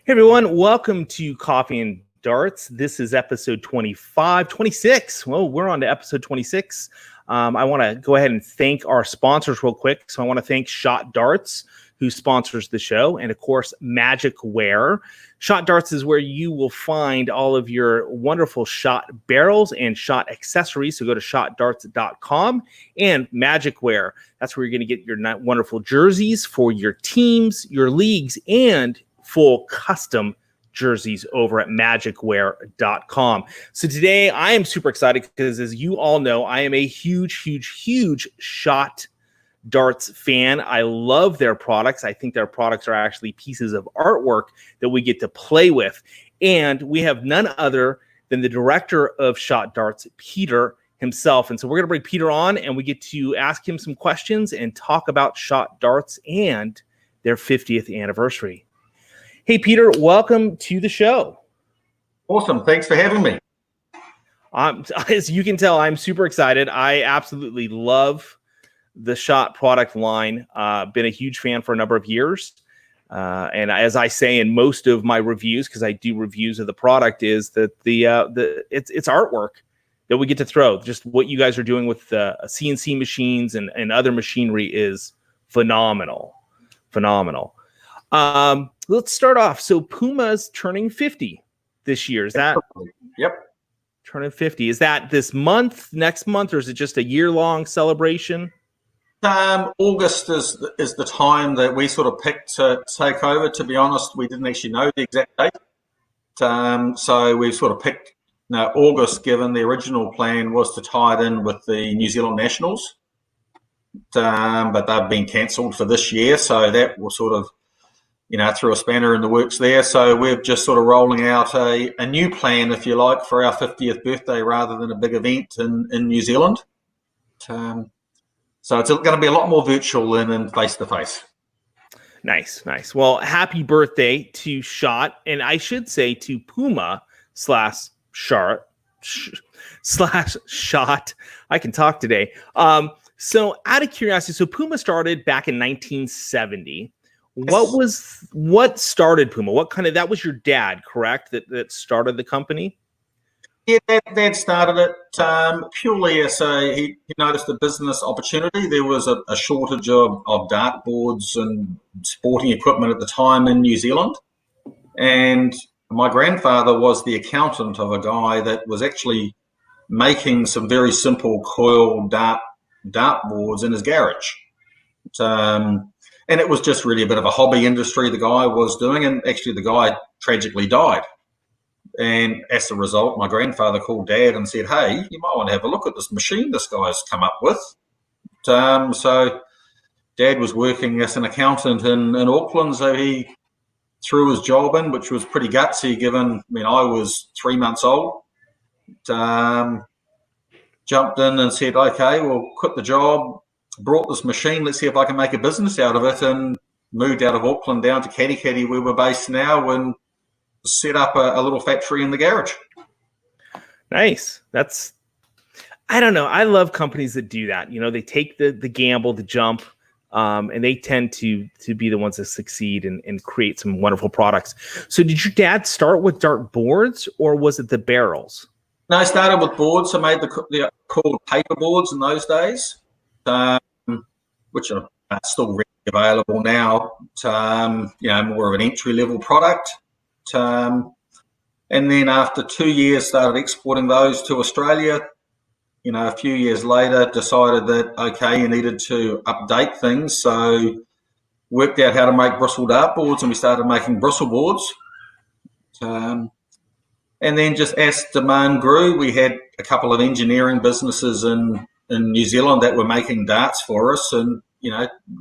Hey everyone, welcome to Coffee and Darts. This is episode 25, 26. Well, we're on to episode 26. I want to go ahead and thank our sponsors real quick. So I want to thank Shot Darts, who sponsors the show, and of course, Magic Wear. Shot Darts is where you will find all of your wonderful shot barrels and shot accessories. So go to shotdarts.com and Magic Wear. That's where you're going to get your wonderful jerseys for your teams, your leagues, and full custom jerseys over at magicwear.com. So today I am super excited because, as you all know, I am a huge Shot Darts fan. I love their products. I think their products are actually pieces of artwork that we get to play with. And we have none other than the director of Shot Darts, Peter himself. And so we're going to bring Peter on and we get to ask him some questions and talk about Shot Darts and their 50th anniversary. Hey, Peter, welcome to the show. Awesome. Thanks for having me. As you can tell, I'm super excited. I absolutely love the Shot product line. Been a huge fan for a number of years. And as I say in most of my reviews, because I do reviews of the product, is that it's artwork that we get to throw. Just what you guys are doing with CNC machines and other machinery is phenomenal. Let's start off. So Puma's turning 50 this year. Is that? Yep. Turning 50. Is that this month, next month, or is it just a year-long celebration? August is the time that we sort of picked to take over. To be honest, we didn't actually know the exact date. So we sort of picked August, given the original plan was to tie it in with the New Zealand Nationals. But they've been cancelled for this year. So that will sort of, threw a spanner in the works there. So we're just sort of rolling out a new plan, if you like, for our 50th birthday rather than a big event in New Zealand. So it's going to be a lot more virtual than face-to-face. Nice. Well, happy birthday to Shot, and I should say to Puma / Shot. I can talk today. So out of curiosity, so Puma started back in 1970. What started Puma? That was your dad, correct? That started the company? Yeah, Dad started it purely as he noticed a business opportunity. There was a shortage of dartboards and sporting equipment at the time in New Zealand. And my grandfather was the accountant of a guy that was actually making some very simple coil dartboards in his garage. And it was just really a bit of a hobby industry the guy was doing. And actually the guy tragically died. And as a result, my grandfather called Dad and said, hey, you might want to have a look at this machine this guy's come up with. So Dad was working as an accountant in Auckland, so he threw his job in, which was pretty gutsy given, I was 3 months old. Jumped in and said, okay, well, quit the job, brought this machine, let's see if I can make a business out of it, and moved out of Auckland down to Katikati, where we're based now, and set up a little factory in the garage. Nice. I don't know. I love companies that do that. They take the gamble, the jump, and they tend to be the ones that succeed and create some wonderful products. So did your dad start with Dartboards, or was it the barrels? No, I started with boards. I made the called paper boards in those days, which are still readily available now. More of an entry-level product. And then after 2 years, started exporting those to Australia. A few years later, decided that, okay, you needed to update things. So worked out how to make bristle dartboards, and we started making bristle boards. And then just as demand grew, we had a couple of engineering businesses in New Zealand that were making darts for us. And,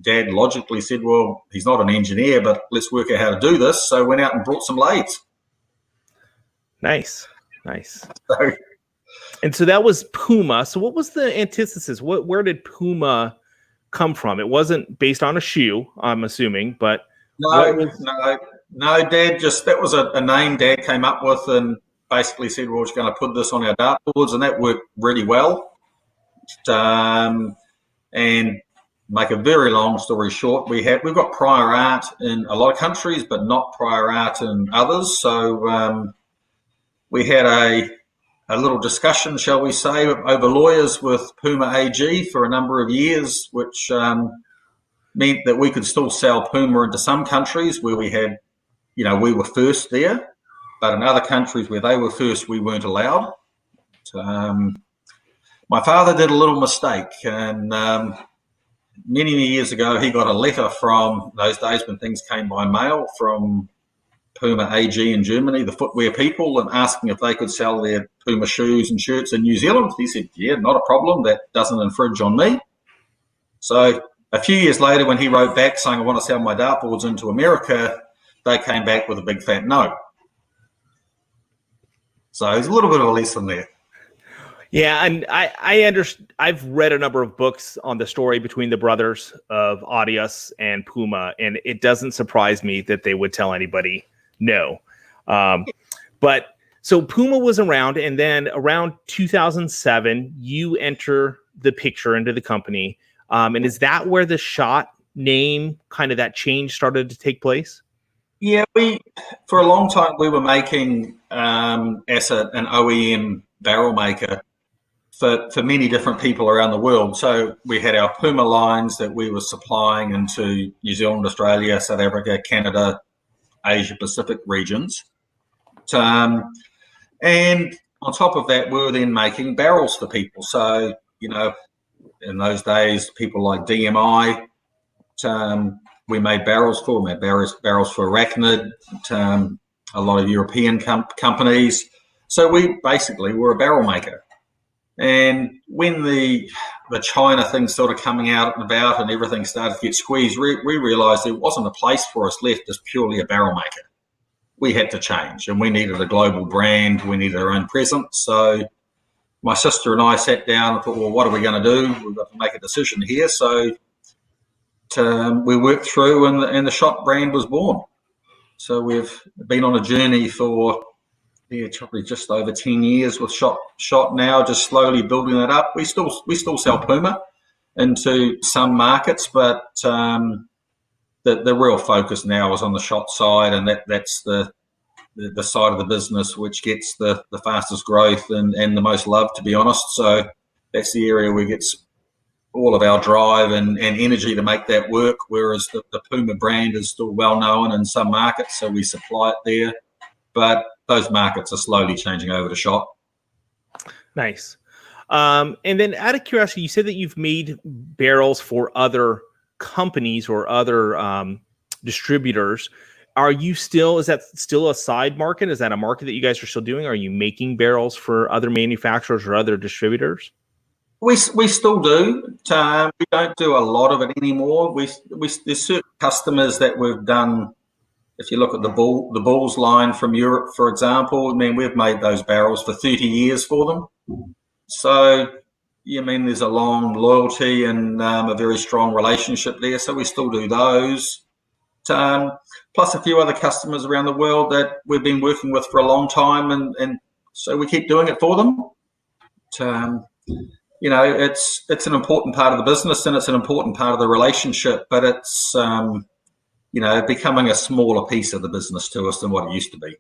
Dad logically said, well, he's not an engineer, but let's work out how to do this. So went out and brought some lathes. Nice. And so that was Puma. So what was the antithesis? Where did Puma come from? It wasn't based on a shoe, I'm assuming, but no, Dad that was a name Dad came up with and basically said, well, we're just going to put this on our dartboards, and that worked really well. And make a very long story short, we've got prior art in a lot of countries, but not prior art in others. So we had a little discussion, shall we say, over lawyers with Puma AG for a number of years, which meant that we could still sell Puma into some countries where we had, we were first there, but in other countries where they were first, we weren't allowed. My father did a little mistake, and many years ago, he got a letter from those days when things came by mail from Puma AG in Germany, the footwear people, and asking if they could sell their Puma shoes and shirts in New Zealand. He said, yeah, not a problem. That doesn't infringe on me. So a few years later, when he wrote back saying, I want to sell my dartboards into America, they came back with a big fat no. So there's a little bit of a lesson there. Yeah, and I understand. I've read a number of books on the story between the brothers of Adidas and Puma, and it doesn't surprise me that they would tell anybody no. But so Puma was around, and then around 2007, you enter the picture into the company. And is that where the SHOT name, kind of that change started to take place? Yeah, for a long time we were making as an OEM barrel maker for many different people around the world. So we had our Puma lines that we were supplying into New Zealand, Australia, South Africa, Canada, Asia Pacific regions. And on top of that, we were then making barrels for people. So, in those days, people like DMI, we made barrels for them, barrels for Arachnid, a lot of European companies. So we basically were a barrel maker. And when the China thing started coming out and about and everything started to get squeezed, we realised there wasn't a place for us left as purely a barrel maker. We had to change, and we needed a global brand. We needed our own presence. So my sister and I sat down and thought, well, what are we going to do? We've got to make a decision here. So we worked through, and the SHOT brand was born. So we've been on a journey for probably just over 10 years with SHOT now, just slowly building that up. We still sell Puma into some markets, but the real focus now is on the SHOT side, and that's the side of the business which gets the fastest growth and the most love, to be honest. So that's the area where it gets all of our drive and energy to make that work, whereas the Puma brand is still well known in some markets, so we supply it there. But those markets are slowly changing over to SHOT. Nice. And then out of curiosity, you said that you've made barrels for other companies or other distributors. Is that still a side market? Is that a market that you guys are still doing? Are you making barrels for other manufacturers or other distributors? We still do. We don't do a lot of it anymore. There's certain customers that we've done. If you look at the Bulls line from Europe, for example, we've made those barrels for 30 years for them. So, there's a long loyalty and a very strong relationship there. So we still do those. Plus a few other customers around the world that we've been working with for a long time, and so we keep doing it for them. It's an important part of the business, and it's an important part of the relationship, but it's becoming a smaller piece of the business to us than what it used to be.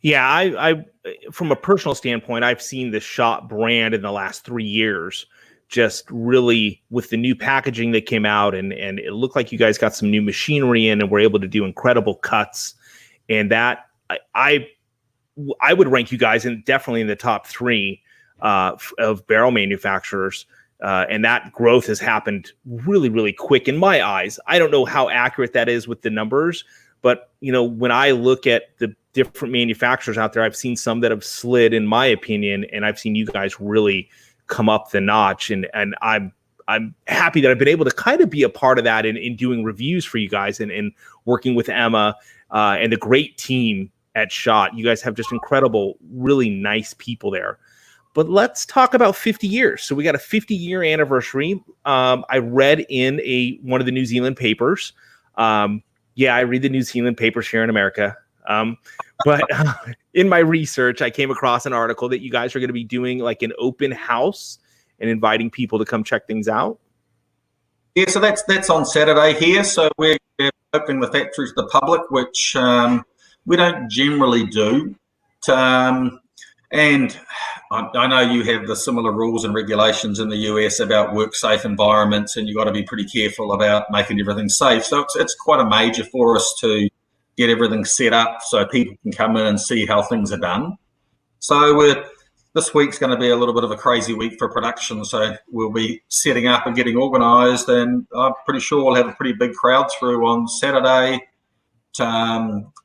Yeah, I from a personal standpoint, I've seen the SHOT brand in the last 3 years just really with the new packaging that came out, and it looked like you guys got some new machinery in and were able to do incredible cuts. And that I would rank you guys definitely in the top 3 of barrel manufacturers. And that growth has happened really, really quick in my eyes. I don't know how accurate that is with the numbers, but when I look at the different manufacturers out there, I've seen some that have slid, in my opinion, and I've seen you guys really come up the notch. And I'm happy that I've been able to kind of be a part of that in doing reviews for you guys and working with Emma and the great team at SHOT. You guys have just incredible, really nice people there. But let's talk about 50 years. So we got a 50-year anniversary. I read in one of the New Zealand papers. I read the New Zealand papers here in America. But in my research, I came across an article that you guys are going to be doing like an open house and inviting people to come check things out. Yeah, so that's on Saturday here. So we're opening the factory to the public, which we don't generally do. And I know you have the similar rules and regulations in the US about work safe environments, and you've got to be pretty careful about making everything safe. So it's quite a major for us to get everything set up so people can come in and see how things are done. So this week's going to be a little bit of a crazy week for production. So we'll be setting up and getting organised, and I'm pretty sure we'll have a pretty big crowd through on Saturday.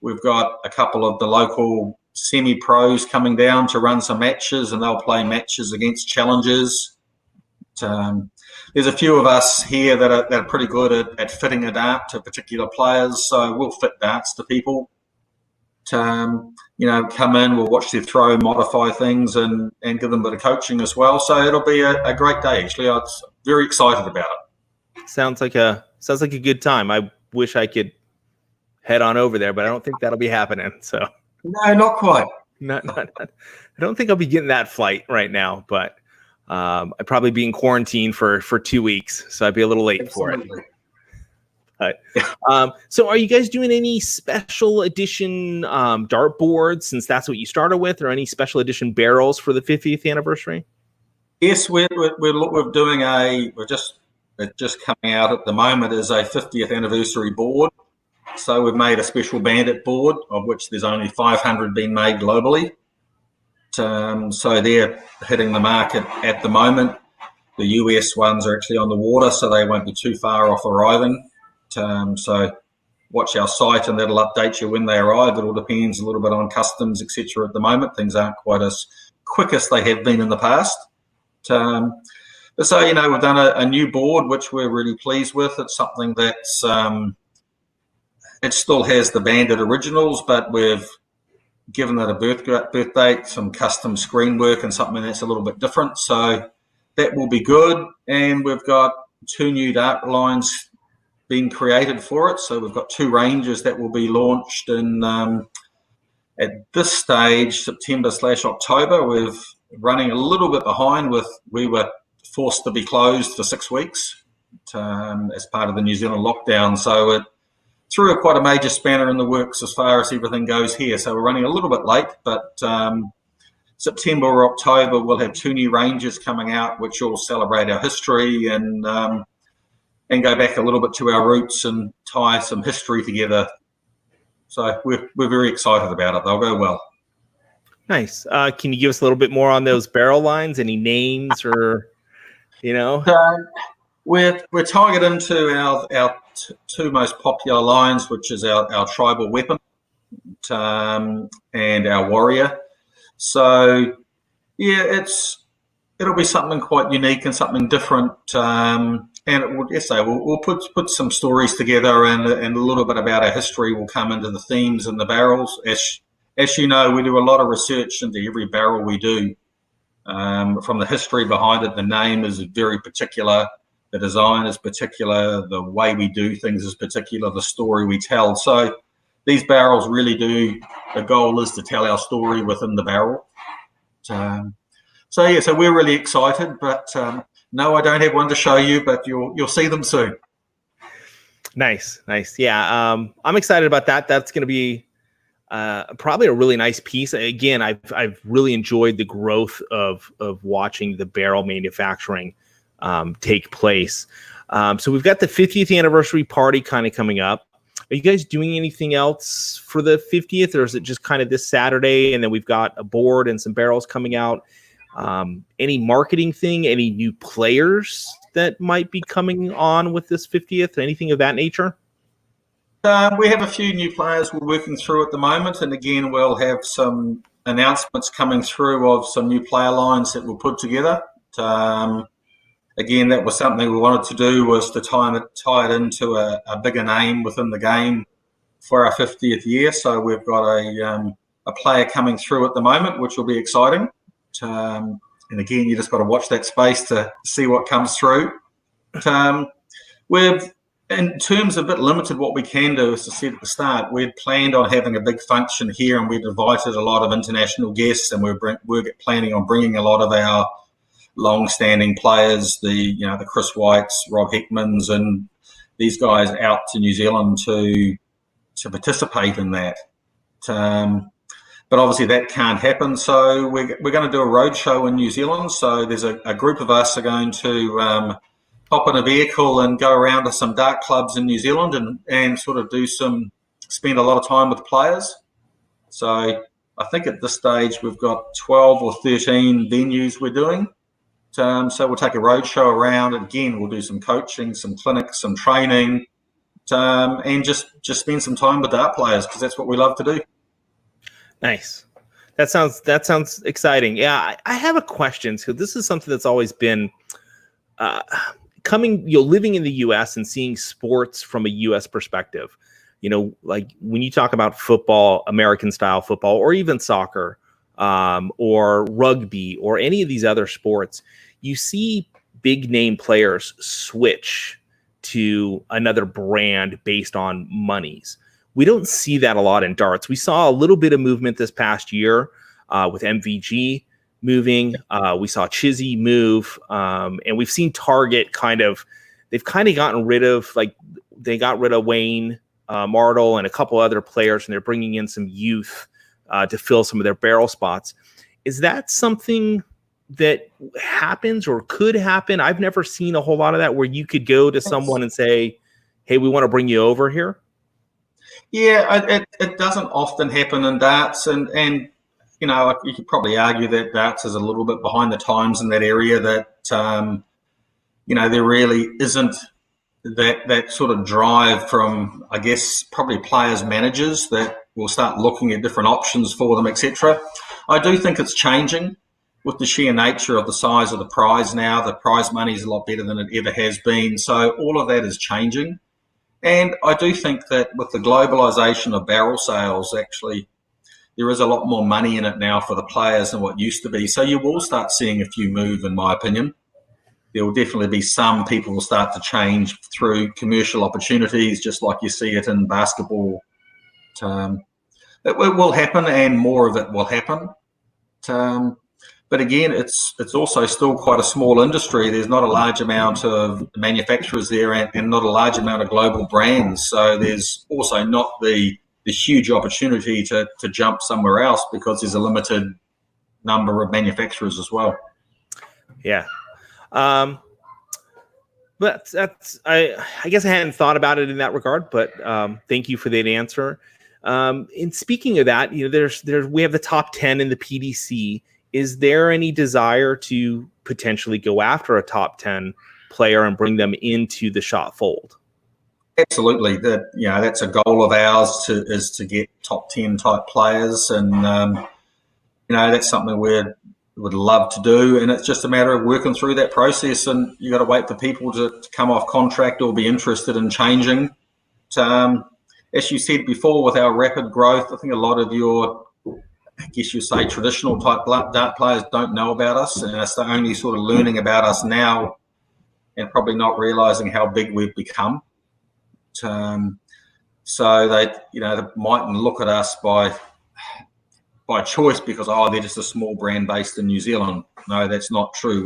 We've got a couple of the local semi-pros coming down to run some matches, and they'll play matches against challengers. There's a few of us here that are pretty good at fitting a dart to particular players, so we'll fit darts to people. Come in, we'll watch their throw, modify things, and give them a bit of coaching as well. So it'll be a great day. Actually, I'm very excited about it. Sounds like a good time. I wish I could head on over there, but I don't think that'll be happening. So no, not quite. Not I don't think I'll be getting that flight right now, but I'd probably be in quarantine for 2 weeks, so I'd be a little late Absolutely. for it. But, so are you guys doing any special edition dartboards, since that's what you started with, or any special edition barrels for the 50th anniversary? Yes, we're doing just coming out at the moment is a 50th anniversary board. So we've made a special bandit board, of which there's only 500 being made globally. So they're hitting the market at the moment. The US ones are actually on the water, so they won't be too far off arriving. So watch our site, and that'll update you when they arrive. It all depends a little bit on customs, etc. At the moment, things aren't quite as quick as they have been in the past. So we've done a new board, which we're really pleased with. It's something that's it still has the banded originals, but we've given it a birth date, some custom screen work, and something that's a little bit different. So that will be good. And we've got 2 new dart lines being created for it. So we've got 2 ranges that will be launched in at this stage, September/October. We're running a little bit behind we were forced to be closed for 6 weeks as part of the New Zealand lockdown. So it threw quite a major spanner in the works as far as everything goes here. So we're running a little bit late, but September or October, we'll have 2 new ranges coming out, which will celebrate our history and go back a little bit to our roots and tie some history together. So we're very excited about it. They'll go well. Nice. Can you give us a little bit more on those barrel lines? Any names or, We're tying it into our 2 most popular lines, which is our tribal weapon and our warrior. So yeah, it'll be something quite unique and something different. And it will, we'll put some stories together, and a little bit about our history will come into the themes and the barrels. As you know, we do a lot of research into every barrel we do. From the history behind it, the name is very particular, the design is particular, the way we do things is particular, the story we tell. So these barrels really do, the goal is to tell our story within the barrel. So we're really excited, but no, I don't have one to show you, but you'll see them soon. Nice. Yeah, I'm excited about that. That's going to be probably a really nice piece. Again, I've really enjoyed the growth of watching the barrel manufacturing take place. So we've got the 50th anniversary party kind of coming up. Are you guys doing anything else for the 50th, or is it just kind of this Saturday, and then we've got a board and some barrels coming out? Any marketing thing, any new players that might be coming on with this 50th, anything of that nature? We have a few new players we're working through at the moment, and again, we'll have some announcements coming through of some new player lines that we'll put together. Again, that was something we wanted to do, was to tie it into a bigger name within the game for our 50th year. So we've got a player coming through at the moment, which will be exciting. And again, you just got to watch that space to see what comes through. We've, in terms of a bit limited what we can do, as I said at the start, we'd planned on having a big function here, and we'd invited a lot of international guests, and we're planning on bringing a lot of our long-standing players, the Chris Whites, Rob Hickmans, and these guys out to New Zealand to participate in that. But obviously that can't happen. So we're going to do a road show in New Zealand. So there's a group of us are going to hop in a vehicle and go around to some dart clubs in New Zealand and sort of spend a lot of time with players. So I think at this stage we've got 12 or 13 venues we're doing. So we'll take a road show around. Again, we'll do some coaching, some clinics, some training, and just spend some time with dart players because that's what we love to do. Nice. That sounds exciting. Yeah, I have a question. So this is something that's always been living in the U.S. and seeing sports from a U.S. perspective. Like when you talk about football, American style football, or even soccer, or rugby, or any of these other sports, you see big name players switch to another brand based on monies. We don't see that a lot in darts. We saw a little bit of movement this past year with MVG moving. We saw Chizzy move, and we've seen Target they've gotten rid of, they got rid of Wayne Martle and a couple other players, and they're bringing in some youth to fill some of their barrel spots. Is that something that happens or could happen? I've never seen a whole lot of that where you could go to someone and say, hey, we want to bring you over here. Yeah, it doesn't often happen in darts, and you could probably argue that darts is a little bit behind the times in that area. That there really isn't that sort of drive from, I guess, probably players, managers that will start looking at different options for them, etc. I do think it's changing with the sheer nature of the size of the prize now. The prize money is a lot better than it ever has been, so all of that is changing. And I do think that with the globalization of barrel sales, actually, there is a lot more money in it now for the players than what used to be. So you will start seeing a few move, in my opinion. There will definitely be some people will start to change through commercial opportunities, just like you see it in basketball. It will happen, and more of it will happen. But again, it's also still quite a small industry. There's not a large amount of manufacturers there and not a large amount of global brands. So there's also not the huge opportunity to jump somewhere else because there's a limited number of manufacturers as well. Yeah. But I guess I hadn't thought about it in that regard, but thank you for that answer. And speaking of that, we have the top 10 in the PDC. Is there any desire to potentially go after a top 10 player and bring them into the shot fold? Absolutely. That's a goal of ours is to get top 10 type players. And, that's something we would love to do. And it's just a matter of working through that process. And you got to wait for people to come off contract or be interested in changing. As you said before, with our rapid growth, I think a lot of your, I guess you say, traditional type dart players don't know about us, and they're only sort of learning about us now and probably not realizing how big we've become. So they mightn't look at us by choice because, they're just a small brand based in New Zealand. No, that's not true.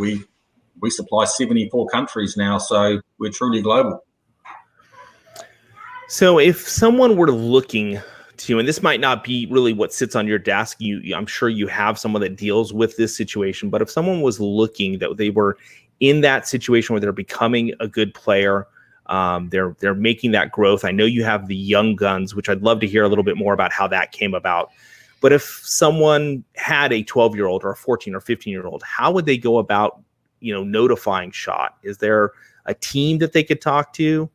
We supply 74 countries now, so we're truly global. So if someone were looking to, and this might not be really what sits on your desk, I'm sure you have someone that deals with this situation, but if someone was looking, that they were in that situation where they're becoming a good player, they're making that growth. I know you have the young guns, which I'd love to hear a little bit more about how that came about. But if someone had a 12-year-old or a 14 or 15-year-old, how would they go about, notifying SHOT? Is there a team that they could talk to?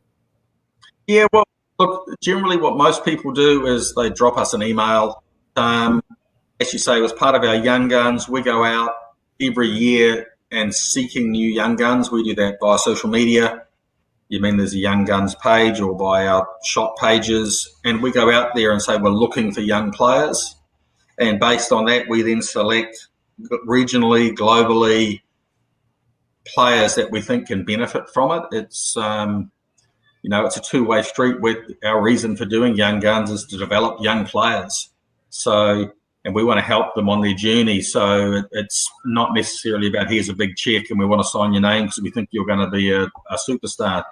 Yeah, well, look, generally what most people do is they drop us an email. As you say, as part of our Young Guns, we go out every year and seeking new young guns. We do that via social media. You mean there's a Young Guns page or by our SHOT pages. And we go out there and say we're looking for young players. And based on that, we then select regionally, globally, players that we think can benefit from it. It's it's a two-way street. With our reason for doing Young Guns is to develop young players. So, and we want to help them on their journey. So it's not necessarily about here's a big check and we want to sign your name because we think you're going to be a superstar.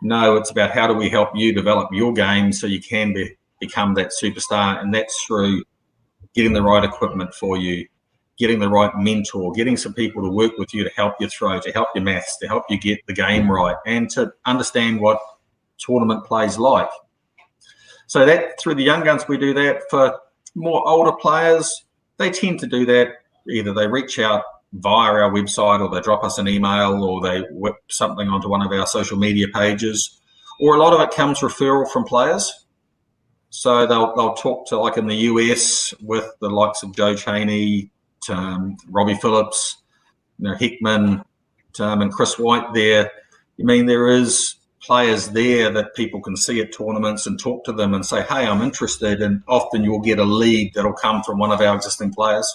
No, it's about how do we help you develop your game so you can become that superstar, and that's through getting the right equipment for you, getting the right mentor, getting some people to work with you to help you throw, to help your maths, to help you get the game right, and to understand what tournament plays like. So that through the young guns, we do that. For more older players, they tend to do that. Either they reach out via our website, or they drop us an email, or they whip something onto one of our social media pages, or a lot of it comes referral from players. So they'll talk to, like in the US, with the likes of Joe Chaney, Robbie Phillips, Hickman, and Chris White there. I mean, there is players there that people can see at tournaments and talk to them and say, hey, I'm interested. And often you'll get a lead that'll come from one of our existing players.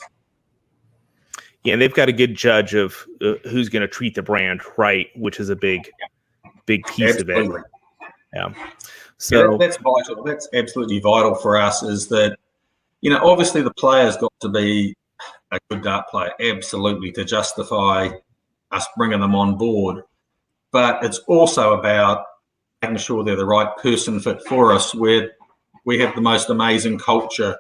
Yeah, and they've got a good judge of who's going to treat the brand right, which is a big piece Absolutely. of it. Yeah. So that's vital. That's absolutely vital for us, is that, obviously the player's got to be a good dart player, absolutely, to justify us bringing them on board. But it's also about making sure they're the right person fit for us. We have the most amazing culture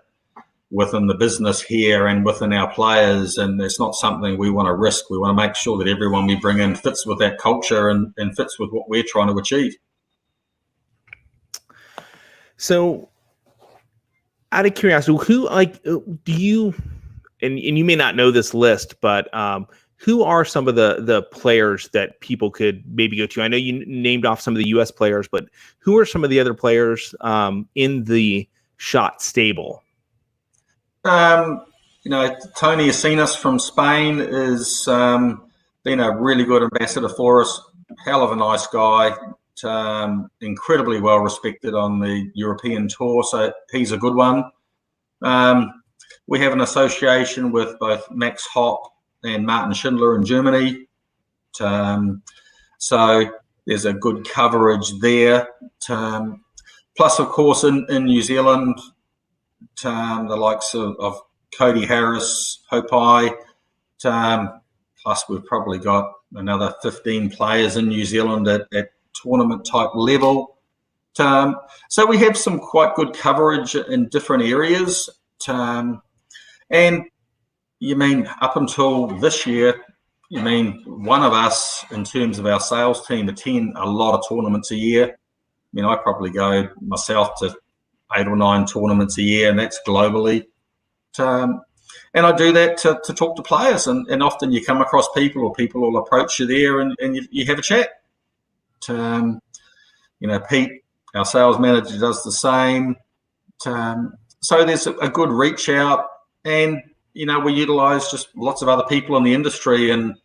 within the business here and within our players, and it's not something we want to risk. We want to make sure that everyone we bring in fits with that culture and fits with what we're trying to achieve. So, out of curiosity, who do you, and you may not know this list, but who are some of the players that people could maybe go to? I know you named off some of the U.S. players, but who are some of the other players in the shot stable? Tony Asinas from Spain has been a really good ambassador for us. Hell of a nice guy. Incredibly well respected on the European tour, so he's a good one. We have an association with both Max Hopp and Martin Schindler in Germany, so there's a good coverage there. Plus, of course, in New Zealand, the likes of Cody Harris, Hopai, plus we've probably got another 15 players in New Zealand at tournament type level. So we have some quite good coverage in different areas. And you mean up until this year, one of us in terms of our sales team attend a lot of tournaments a year. I probably go myself to 8 or 9 tournaments a year, and that's globally. And I do that to talk to players, and often you come across people, or people will approach you there, and you have a chat. Pete, our sales manager, does the same. So there's a good reach out, and we utilize just lots of other people in the industry. And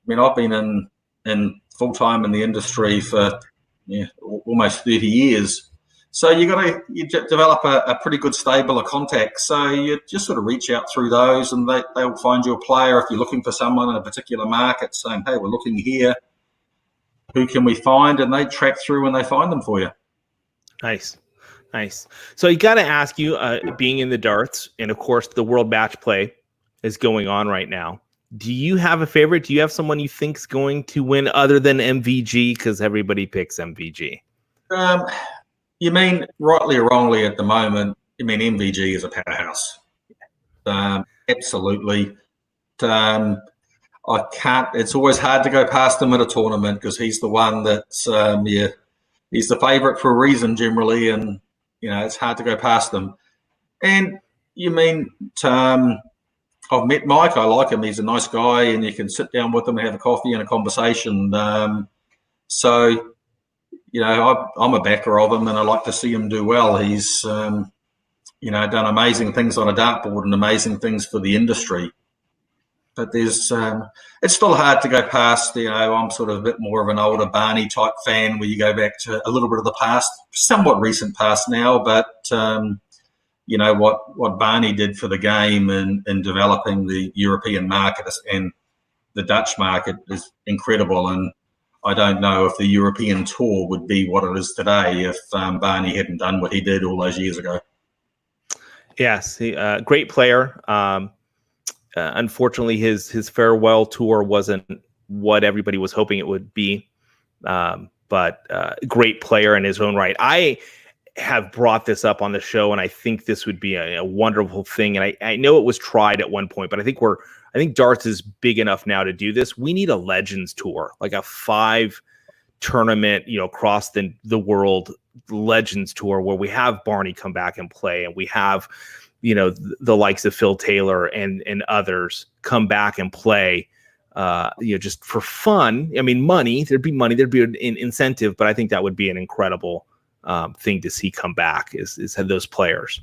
I've been in full time in the industry for almost 30 years. So you develop a pretty good stable of contacts. So you just sort of reach out through those, and they'll find you a player if you're looking for someone in a particular market, saying, hey, we're looking here. Who can we find? And they track through and they find them for you. Nice. So you got to ask you, being in the darts, and of course the World Match Play is going on right now. Do you have a favorite? Do you have someone you think's going to win other than MVG? Because everybody picks MVG. You mean rightly or wrongly at the moment? MVG is a powerhouse. Absolutely. I can't. It's always hard to go past him at a tournament because he's the one that's he's the favourite for a reason generally, and it's hard to go past him. And I've met Mike. I like him. He's a nice guy, and you can sit down with him and have a coffee and a conversation. So I'm a backer of him, and I like to see him do well. He's done amazing things on a dartboard and amazing things for the industry. But there's, it's still hard to go past. I'm sort of a bit more of an older Barney type fan, where you go back to a little bit of the past, somewhat recent past now. But what Barney did for the game in developing the European market and the Dutch market is incredible. And I don't know if the European tour would be what it is today if Barney hadn't done what he did all those years ago. Yes, great player. Unfortunately, his farewell tour wasn't what everybody was hoping it would be. But great player in his own right. I have brought this up on the show, and I think this would be a wonderful thing. And I know it was tried at one point, but I think darts is big enough now to do this. We need a Legends tour, like a 5 tournament, across the world Legends tour, where we have Barney come back and play, and we have, the likes of Phil Taylor and others come back and play, just for fun. I mean, there'd be an incentive, but I think that would be an incredible thing to see come back is those players.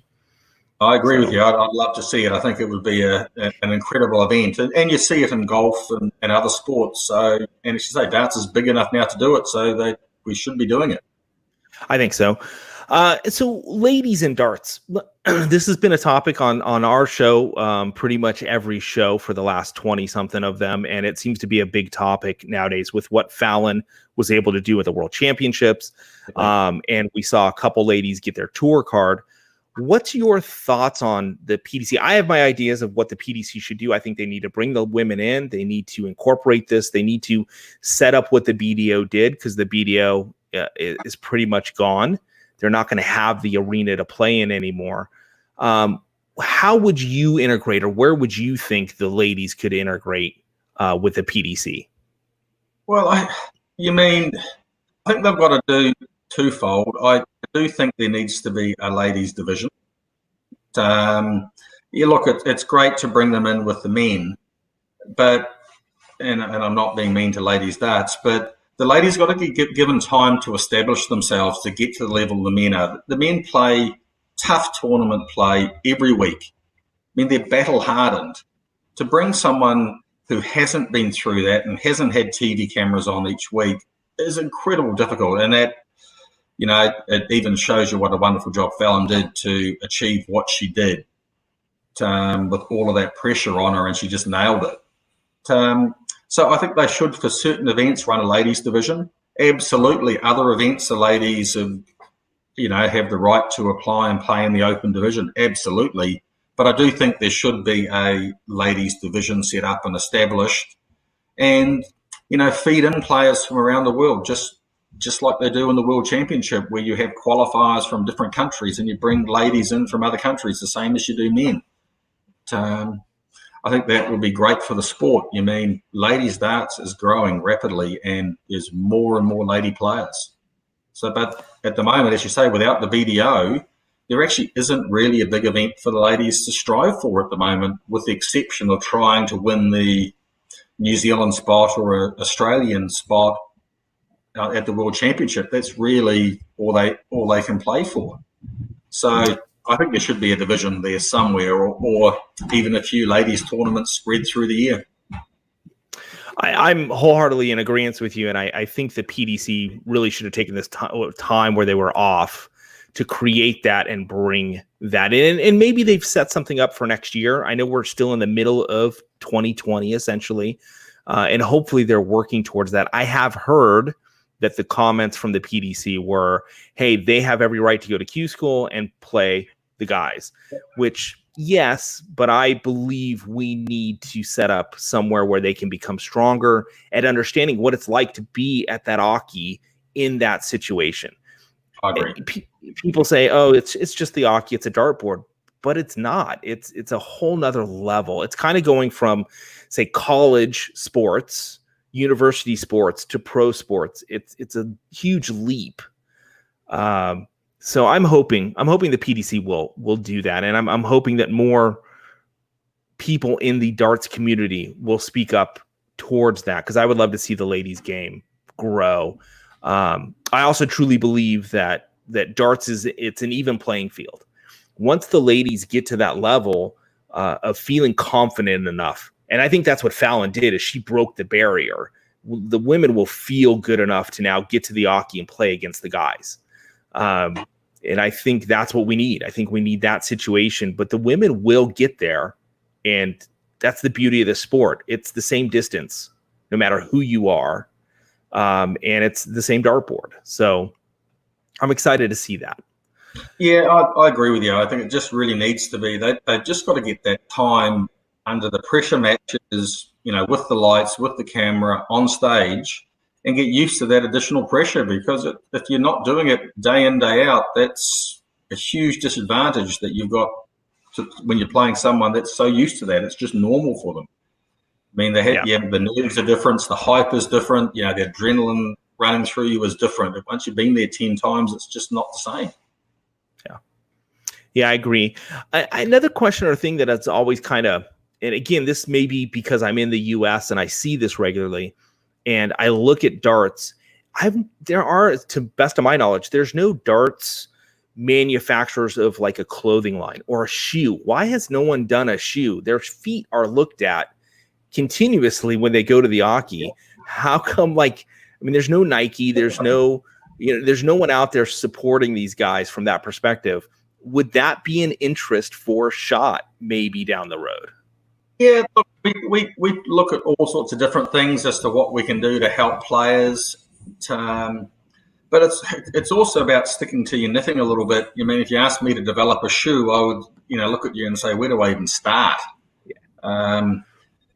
I agree with you. I'd love to see it. I think it would be an incredible event, and you see it in golf and other sports. So, and as you say, darts is big enough now to do it, so we should be doing it. I think so. So ladies in darts, this has been a topic on our show, pretty much every show for the last 20 something of them. And it seems to be a big topic nowadays with what Fallon was able to do at the World Championships. And we saw a couple ladies get their tour card. What's your thoughts on the PDC? I have my ideas of what the PDC should do. I think they need to bring the women in. They need to incorporate this. They need to set up what the BDO did, because the BDO is pretty much gone. They're not going to have the arena to play in anymore. How would you integrate, or where would you think the ladies could integrate with the PDC? Well, I think they've got to do twofold. I do think there needs to be a ladies division. It's great to bring them in with the men, but and I'm not being mean to ladies darts, but the ladies got to get given time to establish themselves to get to the level the men are. The men play tough tournament play every week. I mean, they're battle hardened. To bring someone who hasn't been through that and hasn't had TV cameras on each week is incredibly difficult. And that, it even shows you what a wonderful job Fallon did to achieve what she did, with all of that pressure on her, and she just nailed it. So I think they should, for certain events, run a ladies division. Absolutely, other events, the ladies have the right to apply and play in the open division. Absolutely. But I do think there should be a ladies division set up and established, and, feed in players from around the world, just like they do in the World Championship, where you have qualifiers from different countries and you bring ladies in from other countries, the same as you do men. I think that would be great for the sport. Ladies darts is growing rapidly, and there's more and more lady players. So, but at the moment, as you say, without the BDO, there actually isn't really a big event for the ladies to strive for at the moment, with the exception of trying to win the New Zealand spot or an Australian spot at the World Championship. That's really all they can play for. So I think there should be a division there somewhere, or even a few ladies tournaments spread through the year. I'm wholeheartedly in agreement with you, and I think the PDC really should have taken this time where they were off to create that and bring that in. And maybe they've set something up for next year. I know we're still in the middle of 2020, essentially, and hopefully they're working towards that. I have heard that the comments from the PDC were, hey, they have every right to go to Q School and play the guys, which, yes, but I believe we need to set up somewhere where they can become stronger at understanding what it's like to be at that Aki in that situation. I agree. People say, oh, it's just the Aki, it's a dartboard, but it's not. It's a whole nother level. It's kind of going from, say, college sports, university sports to pro sports. It's a huge leap. So I'm hoping the PDC will do that, and I'm hoping that more people in the darts community will speak up towards that, because I would love to see the ladies game grow. I also truly believe that darts it's an even playing field. Once the ladies get to that level of feeling confident enough, and I think that's what Fallon did, is she broke the barrier. The women will feel good enough to now get to the Aki and play against the guys. And I think that's what we need. I think we need that situation, but the women will get there. And that's the beauty of the sport. It's the same distance, no matter who you are. And it's the same dartboard. So I'm excited to see that. Yeah, I agree with you. I think it just really needs to be, they've just got to get that time under the pressure matches, with the lights, with the camera on stage, and get used to that additional pressure, because if you're not doing it day in, day out, that's a huge disadvantage that you've got when you're playing someone that's so used to that. It's just normal for them. I mean, the nerves are different, the hype is different, the adrenaline running through you is different. But once you've been there 10 times, it's just not the same. Yeah, I agree. Another question or thing that it's always kind of, and again, this may be because I'm in the US and I see this regularly, and I look at darts. There are, to best of my knowledge, there's no darts manufacturers of like a clothing line or a shoe. Why has no one done a shoe? Their feet are looked at continuously when they go to the Aki. How come, there's no Nike, there's no one out there supporting these guys from that perspective. Would that be an interest for SHOT maybe down the road? Yeah, look, we look at all sorts of different things as to what we can do to help players. But it's also about sticking to your knitting a little bit. I mean, if you asked me to develop a shoe, I would, look at you and say, where do I even start?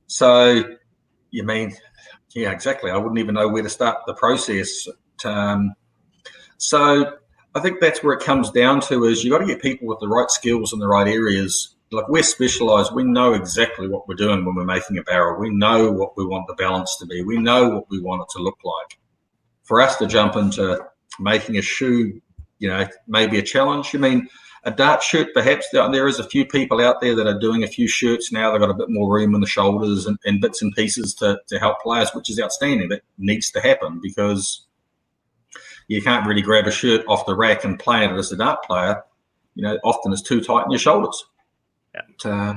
So, yeah, exactly. I wouldn't even know where to start the process. So I think that's where it comes down to, is you got to get people with the right skills in the right areas. Like, we're specialised. We know exactly what we're doing when we're making a barrel. We know what we want the balance to be. We know what we want it to look like. For us to jump into making a shoe, maybe a challenge. I mean, a dart shirt, perhaps there is a few people out there that are doing a few shirts now. They've got a bit more room in the shoulders and bits and pieces to help players, which is outstanding. That needs to happen, because you can't really grab a shirt off the rack and play it as a dart player. Often it's too tight in your shoulders. Yeah.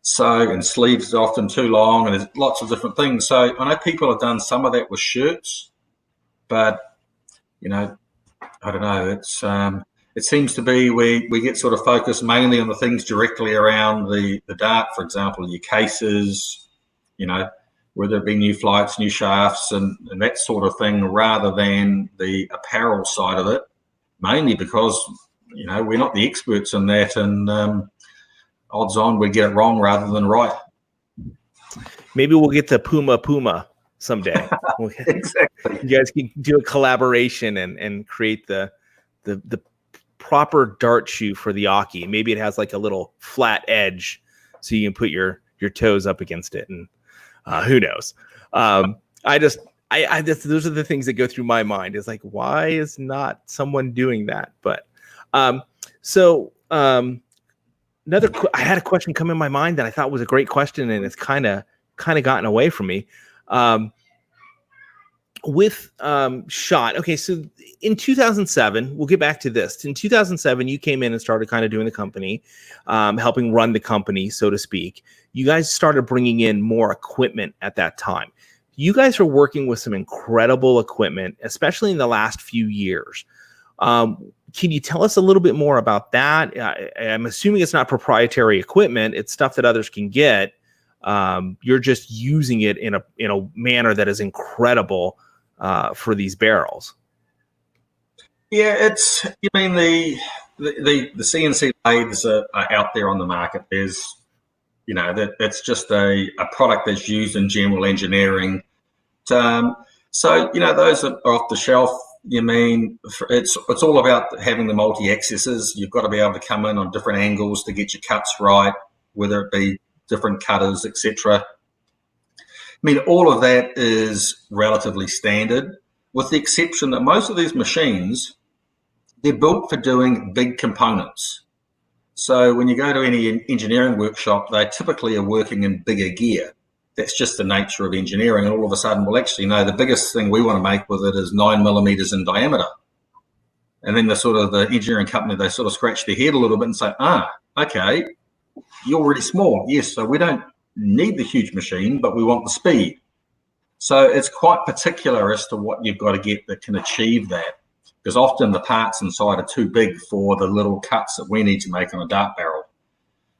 And sleeves are often too long, and there's lots of different things. So I know people have done some of that with shirts, but I don't know. It's it seems to be we get sort of focused mainly on the things directly around the dart. For example, your cases, whether it be new flights, new shafts, and that sort of thing, rather than the apparel side of it, mainly because, we're not the experts in that, and odds on we get it wrong rather than right. Maybe we'll get the Puma someday. Exactly. You guys can do a collaboration and create the proper dart shoe for the Aki. Maybe it has like a little flat edge so you can put your toes up against it, and who knows? Those are the things that go through my mind. Is like, why is not someone doing that? But I had a question come in my mind that I thought was a great question, and it's kind of gotten away from me. With SHOT. Okay, so in 2007, we'll get back to this. In 2007, you came in and started kind of doing the company, helping run the company, so to speak. You guys started bringing in more equipment at that time. You guys are working with some incredible equipment, especially in the last few years. Can you tell us a little bit more about that? I'm assuming it's not proprietary equipment. It's stuff that others can get. You're just using it in a manner that is incredible for these barrels. Yeah, the CNC lathes are out there on the market. There's, that's just a product that's used in general engineering. So those are off the shelf. It's all about having the multi-accesses. You've got to be able to come in on different angles to get your cuts right, whether it be different cutters, etc. All of that is relatively standard, with the exception that most of these machines, they're built for doing big components. So when you go to any engineering workshop, they typically are working in bigger gear. That's just the nature of engineering. And all of a sudden, well, actually, no, the biggest thing we want to make with it is 9 millimeters in diameter. And then the engineering company, they sort of scratch their head a little bit and say, okay, you're really small. Yes, so we don't need the huge machine, but we want the speed. So it's quite particular as to what you've got to get that can achieve that, because often the parts inside are too big for the little cuts that we need to make on a dart barrel.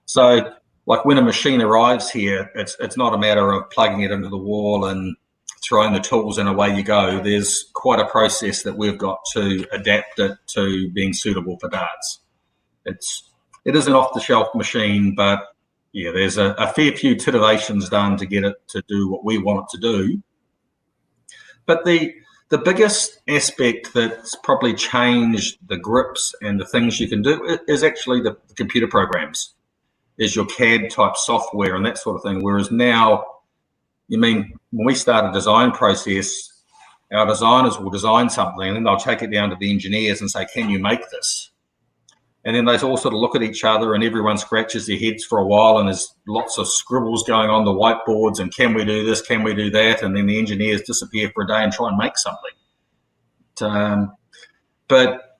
So like when a machine arrives here, it's not a matter of plugging it into the wall and throw in the tools and away you go. There's quite a process that we've got to adapt it to being suitable for darts. It is an off-the-shelf machine, but yeah, there's a fair few titivations done to get it to do what we want it to do. But the biggest aspect that's probably changed the grips and the things you can do is actually the computer programs, is your CAD type software and that sort of thing. Whereas now, when we start a design process, our designers will design something and then they'll take it down to the engineers and say, can you make this? And then they all sort of look at each other and everyone scratches their heads for a while and there's lots of scribbles going on the whiteboards and can we do this, can we do that? And then the engineers disappear for a day and try and make something. But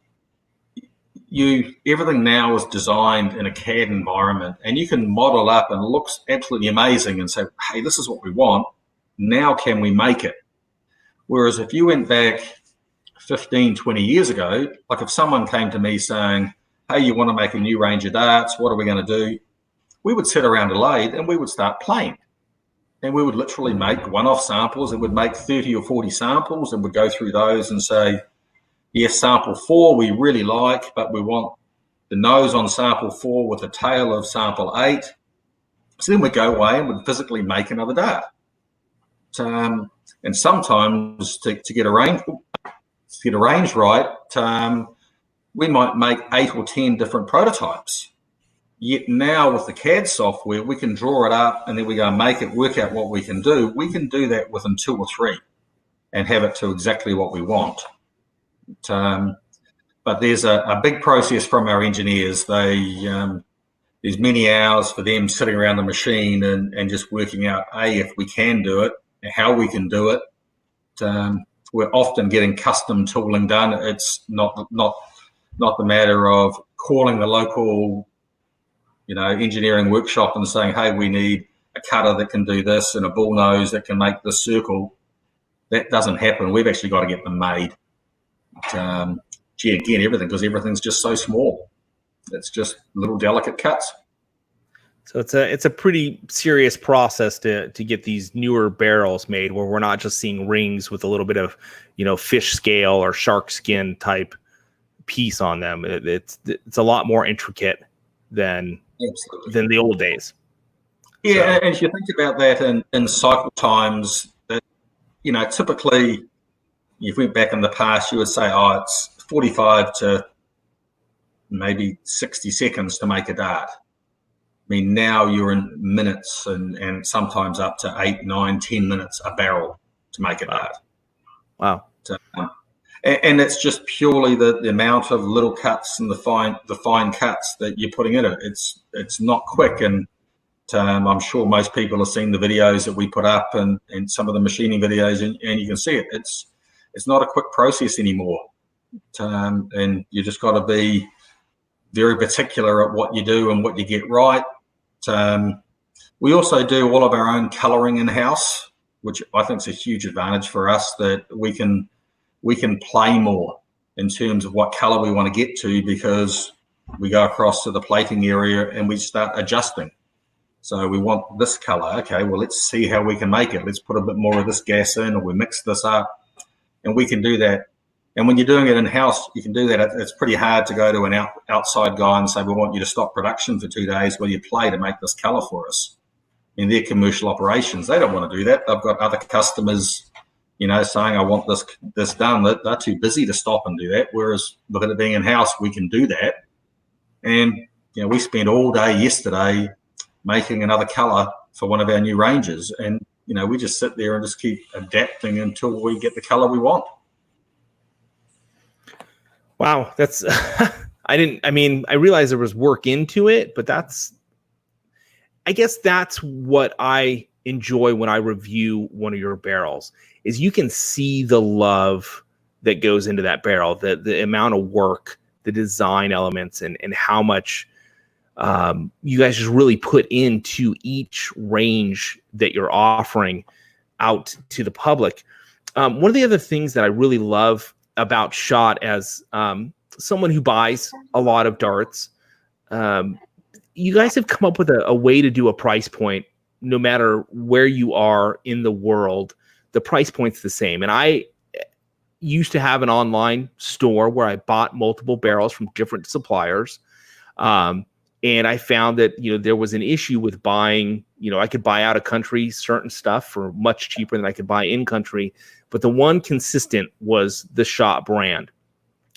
everything now is designed in a CAD environment and you can model up and it looks absolutely amazing and say, hey, this is what we want. Now can we make it? Whereas if you went back 15, 20 years ago, like if someone came to me saying, hey, you want to make a new range of darts, what are we going to do? We would sit around a lathe and we would start playing. And we would literally make one-off samples and would make 30 or 40 samples and would go through those and say, yes, sample 4 we really like, but we want the nose on sample 4 with the tail of sample 8. So then we'd go away and would physically make another dart. And sometimes to get a range right, we might make 8 or 10 different prototypes. Yet now with the CAD software, we can draw it up and then we go and make it, work out what we can do. We can do that within 2 or 3 and have it to exactly what we want. But there's a big process from our engineers. There's many hours for them sitting around the machine and just working out, if we can do it, how we can do it. We're often getting custom tooling done. It's not the matter of calling the local, engineering workshop and saying, hey, we need a cutter that can do this and a bull nose that can make this circle. That doesn't happen. We've actually got to get them made. Again, everything, because everything's just so small. It's just little delicate cuts. So it's a pretty serious process to get these newer barrels made where we're not just seeing rings with a little bit of, fish scale or shark skin type piece on them. It's a lot more intricate than the old days. Yeah, and if you think about that in cycle times, that typically, if we went back in the past, you would say, it's 45 to maybe 60 seconds to make a dart. Now you're in minutes and sometimes up to 8, 9, 10 minutes a barrel to make a dart. Wow. And it's just purely the amount of little cuts and the fine cuts that you're putting in it. It's not quick, and I'm sure most people have seen the videos that we put up and some of the machining videos, and you can see it. It's not a quick process anymore, and you just got to be very particular at what you do and what you get right. We also do all of our own colouring in-house, which I think is a huge advantage for us, that we can play more in terms of what colour we want to get to, because we go across to the plating area and we start adjusting. So we want this colour. Okay, well, let's see how we can make it. Let's put a bit more of this gas in, or we mix this up, and we can do that. And when you're doing it in-house, you can do that. It's pretty hard to go to an outside guy and say, we want you to stop production for 2 days while you play to make this colour for us. In their commercial operations, they don't want to do that. They've got other customers, saying, I want this done. They're too busy to stop and do that. Whereas with it being in-house, we can do that. And, we spent all day yesterday making another colour for one of our new ranges. And, we just sit there and just keep adapting until we get the colour we want. Wow, that's I realized there was work into it, but I guess that's what I enjoy when I review one of your barrels, is you can see the love that goes into that barrel, the amount of work, the design elements, and how much you guys just really put into each range that you're offering out to the public. One of the other things that I really love about Shot, as someone who buys a lot of darts, you guys have come up with a way to do a price point, no matter where you are in the world, the price point's the same. And I used to have an online store where I bought multiple barrels from different suppliers. And I found that, there was an issue with buying, I could buy out of country certain stuff for much cheaper than I could buy in country. But the one consistent was the Shot brand.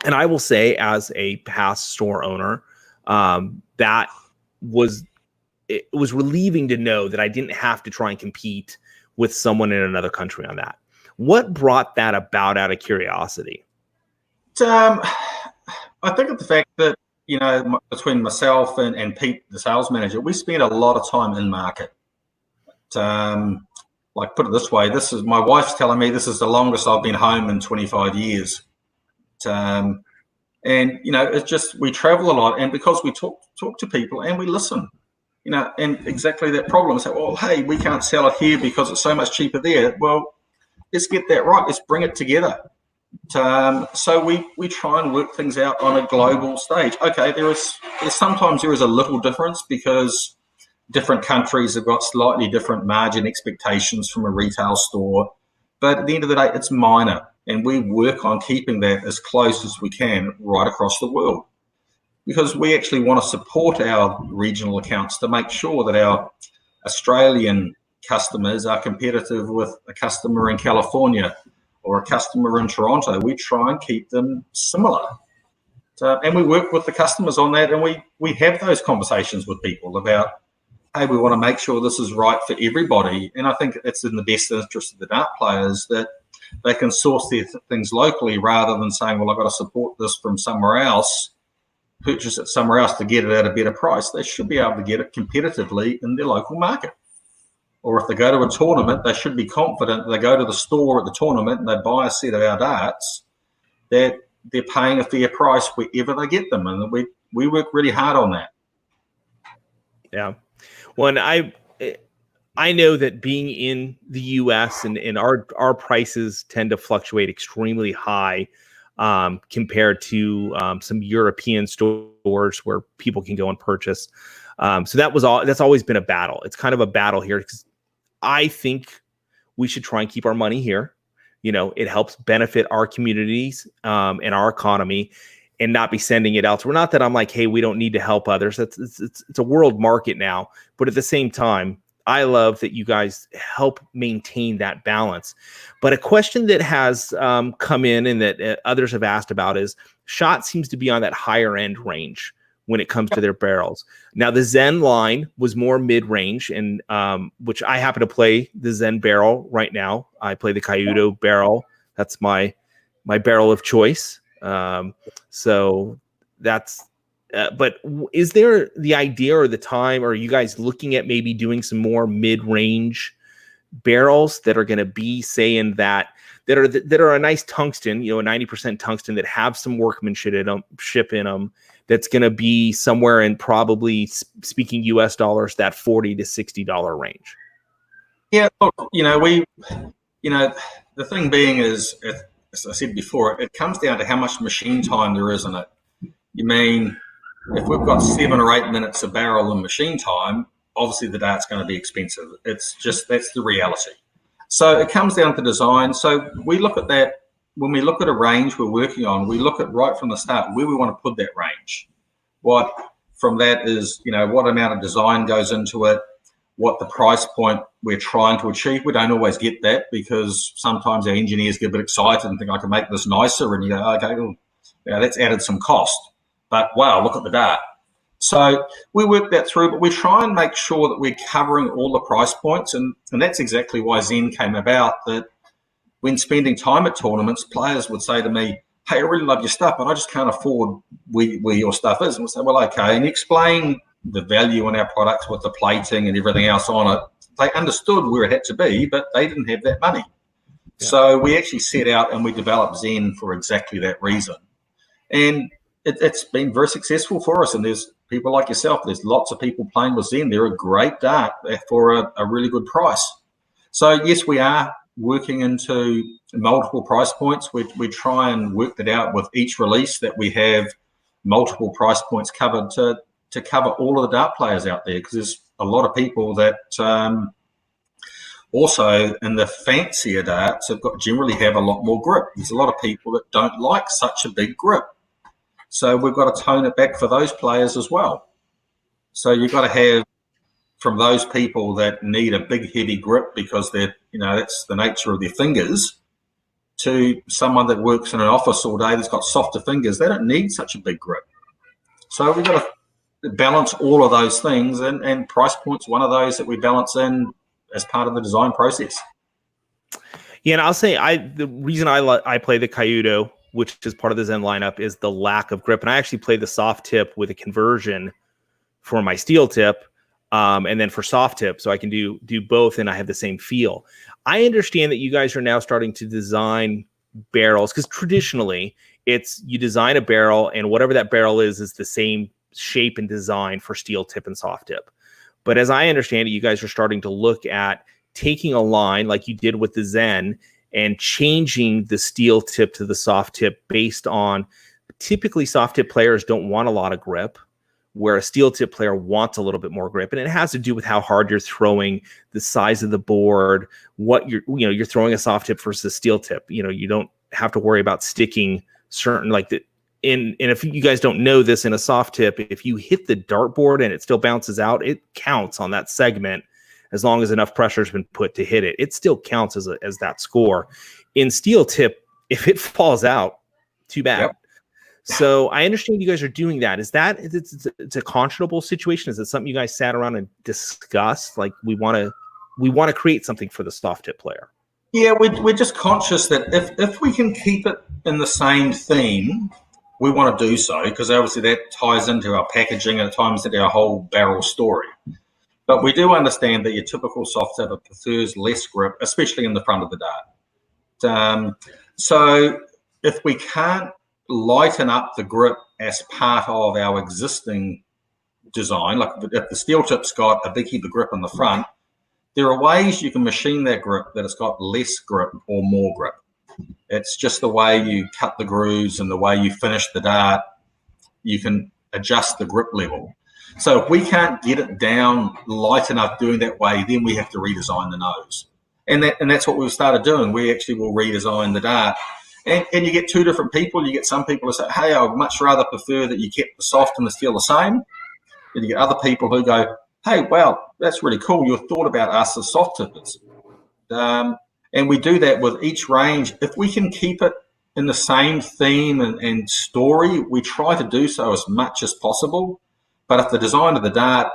And I will say, as a past store owner, it was relieving to know that I didn't have to try and compete with someone in another country on that. What brought that about, out of curiosity? I think of the fact that, between myself and Pete, the sales manager, we spend a lot of time in market. Like, put it this way, my wife's telling me this is the longest I've been home in 25 years. And, it's just, we travel a lot, and because we talk to people and we listen, and exactly that problem. Say, well, hey, we can't sell it here because it's so much cheaper there. Well, let's get that right. Let's bring it together. So we try and work things out on a global stage. Okay, sometimes there is a little difference because different countries have got slightly different margin expectations from a retail store. But at the end of the day, it's minor, and we work on keeping that as close as we can right across the world, because we actually want to support our regional accounts to make sure that our Australian customers are competitive with a customer in California or a customer in Toronto. We try and keep them similar. And we work with the customers on that, and we have those conversations with people about, hey, we want to make sure this is right for everybody. And I think it's in the best interest of the dart players that they can source their things locally rather than saying, well, I've got to support this from somewhere else, purchase it somewhere else to get it at a better price. They should be able to get it competitively in their local market. Or if they go to a tournament, they should be confident they go to the store at the tournament and they buy a set of our darts, that they're paying a fair price wherever they get them. And we work really hard on that. Yeah. Well, and I know that being in the U.S. and our prices tend to fluctuate extremely high compared to some European stores where people can go and purchase. So that's always been a battle. It's kind of a battle here because I think we should try and keep our money here. It helps benefit our communities and our economy, and not be sending it elsewhere. Not that I'm like, hey, we don't need to help others. It's a world market now. But at the same time, I love that you guys help maintain that balance. But a question that has come in and that others have asked about is, Shot seems to be on that higher end range when it comes to their barrels. Now, the Zen line was more mid-range, and which I happen to play the Zen barrel right now. I play the Cayuto barrel. That's my barrel of choice. So that's, but is there the idea or the time, or are you guys looking at maybe doing some more mid-range barrels that are going to be, say, in that are a nice tungsten, a 90% tungsten, that have some workmanship in them, that's going to be somewhere in, probably speaking US dollars, that $40 to $60 range? Yeah, look, the thing being is, as I said before, it comes down to how much machine time there is in it. You mean, if we've got 7 or 8 minutes a barrel in machine time, obviously the dart's going to be expensive. It's just, that's the reality. So it comes down to design. So we look at that. When we look at a range we're working on, we look at right from the start where we want to put that range. What from that is, what amount of design goes into it, what the price point we're trying to achieve. We don't always get that, because sometimes our engineers get a bit excited and think, I can make this nicer. And you go, okay, well, that's added some cost. But wow, look at the dart. So we work that through, but we try and make sure that we're covering all the price points. And that's exactly why Zen came about, that when spending time at tournaments, players would say to me, hey, I really love your stuff, but I just can't afford where your stuff is. And we'll say, well, okay. And explain the value in our products with the plating and everything else on it. They understood where it had to be, but they didn't have that money. Yeah. So we actually set out and we developed Zen for exactly that reason. And it's been very successful for us. And there's people like yourself, there's lots of people playing with Zen. They're a great dart for a really good price. So yes, we are working into multiple price points. We try and work that out with each release, that we have multiple price points covered to cover all of the dart players out there, because there's a lot of people that also in the fancier darts generally have a lot more grip. There's a lot of people that don't like such a big grip. So we've got to tone it back for those players as well. So you've got to have from those people that need a big, heavy grip because that's the nature of their fingers, to someone that works in an office all day that's got softer fingers. They don't need such a big grip. So we've got to balance all of those things, and price point's one of those that we balance in as part of the design process. Yeah, and I'll say the reason I play the Kyudo, which is part of the Zen lineup, is the lack of grip. And I actually play the soft tip with a conversion for my steel tip, and then for soft tip, so I can do both, and I have the same feel. I understand that you guys are now starting to design barrels, because traditionally it's you design a barrel, and whatever that barrel is the same shape and design for steel tip and soft tip. But as I understand it, you guys are starting to look at taking a line like you did with the Zen and changing the steel tip to the soft tip based on, typically soft tip players don't want a lot of grip, where a steel tip player wants a little bit more grip. And it has to do with how hard you're throwing, the size of the board, what you're throwing a soft tip versus a steel tip. You don't have to worry about sticking certain, like the, and if you guys don't know this, in a soft tip, if you hit the dartboard and it still bounces out, it counts on that segment. As long as enough pressure has been put to hit it, it still counts as that score. In steel tip, if it falls out, too bad. Yep. So I understand you guys are doing that. Is that it's a conscionable situation? Is it something you guys sat around and discussed? Like, we want to create something for the soft tip player. Yeah, we're just conscious that if we can keep it in the same theme, we want to do so, because obviously that ties into our packaging and it ties into our whole barrel story. But we do understand that your typical soft tipper prefers less grip, especially in the front of the dart. So if we can't lighten up the grip as part of our existing design, like if the steel tip's got a big heap of grip in the front, there are ways you can machine that grip that it's got less grip or more grip. It's just the way you cut the grooves and the way you finish the dart, you can adjust the grip level. So if we can't get it down light enough doing that way, then we have to redesign the nose. And that's what we've started doing. We actually will redesign the dart. And you get two different people. You get some people who say, hey, I would much rather prefer that you kept the soft and the steel the same. And you get other people who go, hey, well, that's really cool. You thought about us as soft tippers. And we do that with each range. If we can keep it in the same theme and story, we try to do so as much as possible. But if the design of the dart,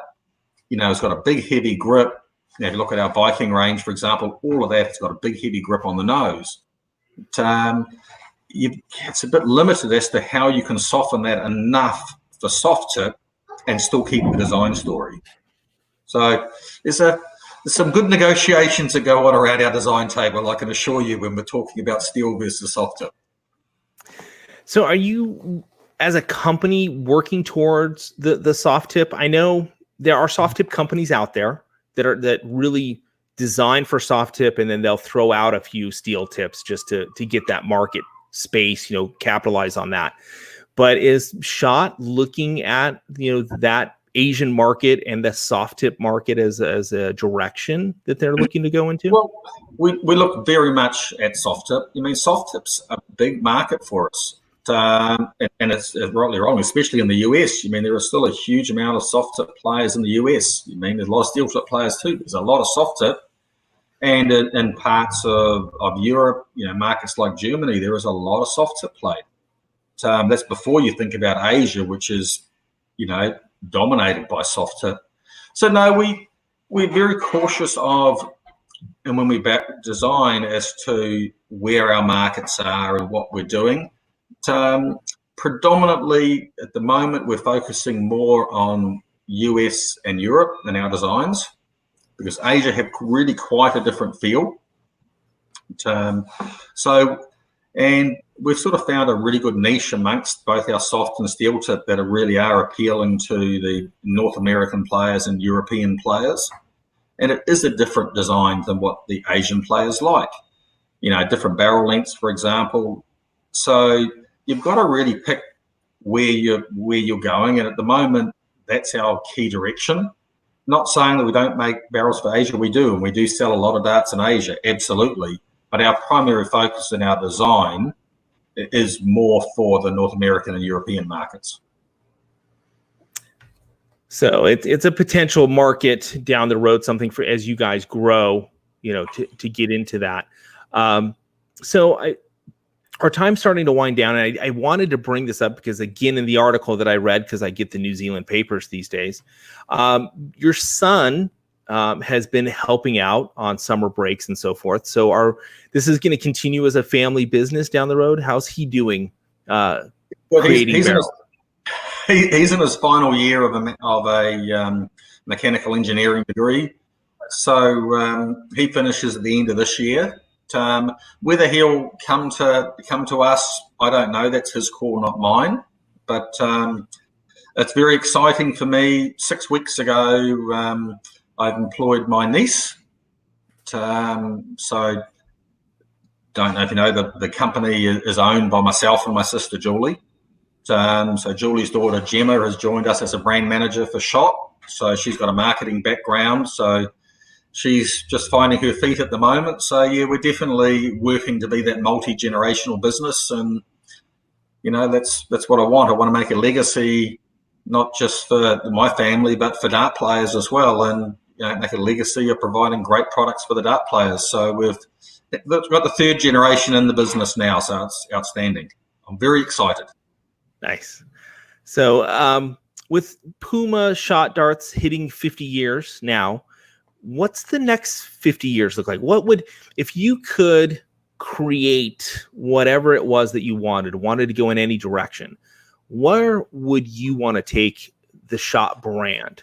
has got a big, heavy grip, if you look at our Viking range, for example, all of that has got a big, heavy grip on the nose. It's a bit limited as to how you can soften that enough for soft tip and still keep the design story. So there's some good negotiations that go on around our design table, I can assure you, when we're talking about steel versus soft tip. So are you, as a company, working towards the soft tip? I know there are soft tip companies out there that really design for soft tip, and then they'll throw out a few steel tips just to get that market space, capitalize on that. But is SHOT looking at that Asian market and the soft tip market as a direction that they're looking to go into? Well, we look very much at soft tip. Soft tip's a big market for us. And it's rightly wrong, especially in the US. There is still a huge amount of soft tip players in the US. There's a lot of steel tip players too. There's a lot of soft tip. And in parts of Europe, markets like Germany, there is a lot of soft tip played. That's before you think about Asia, which is, dominated by soft tip. So no, we're very cautious of, and when we back design, as to where our markets are and what we're doing. Predominantly at the moment, we're focusing more on US and Europe in our designs, because Asia have really quite a different feel. And we've sort of found a really good niche amongst both our soft and steel tip that really are appealing to the North American players and European players. And it is a different design than what the Asian players like. Different barrel lengths, for example. So you've got to really pick where you're going. And at the moment, that's our key direction. not saying that we don't make barrels for Asia. We do, and we do sell a lot of darts in Asia, absolutely. But our primary focus in our design is more for the North American and European markets. So it's a potential market down the road, something for as you guys grow, to get into that. Our time's starting to wind down, and I wanted to bring this up because, again, in the article that I read, because I get the New Zealand papers these days, your son has been helping out on summer breaks and so forth. So this is going to continue as a family business down the road. How's he doing creating barrels? He's in his final year of a mechanical engineering degree. So he finishes at the end of this year. Whether he'll come to us, I don't know. That's his call, not mine. But it's very exciting for me. 6 weeks ago, I've employed my niece. So don't know if you know, the company is owned by myself and my sister Julie. So Julie's daughter Gemma has joined us as a brand manager for SHOT. So she's got a marketing background. So she's just finding her feet at the moment. So yeah, we're definitely working to be that multi-generational business, and that's what I want. I want to make a legacy, not just for my family, but for dart players as well, and make a legacy of providing great products for the dart players. So we've got the third generation in the business now, so it's outstanding. I'm very excited. Nice. So with Puma shot darts hitting 50 years now, what's the next 50 years look like? What would, if you could create whatever it was that you wanted to go in any direction, where would you want to take the shot brand?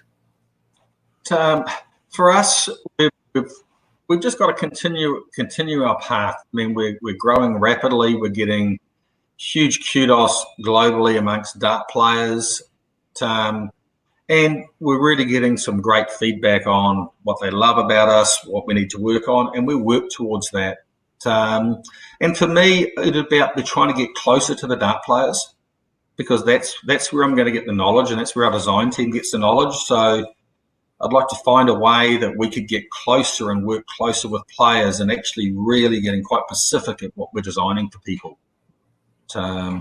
For us, we've just got to continue our path. I mean, we're growing rapidly. We're getting huge kudos globally amongst dart players. And we're really getting some great feedback on what they love about us, what we need to work on, and we work towards that. And for me, we're trying to get closer to the dart players, because that's where I'm going to get the knowledge, and that's where our design team gets the knowledge. So I'd like to find a way that we could get closer and work closer with players and actually really getting quite specific at what we're designing for people. So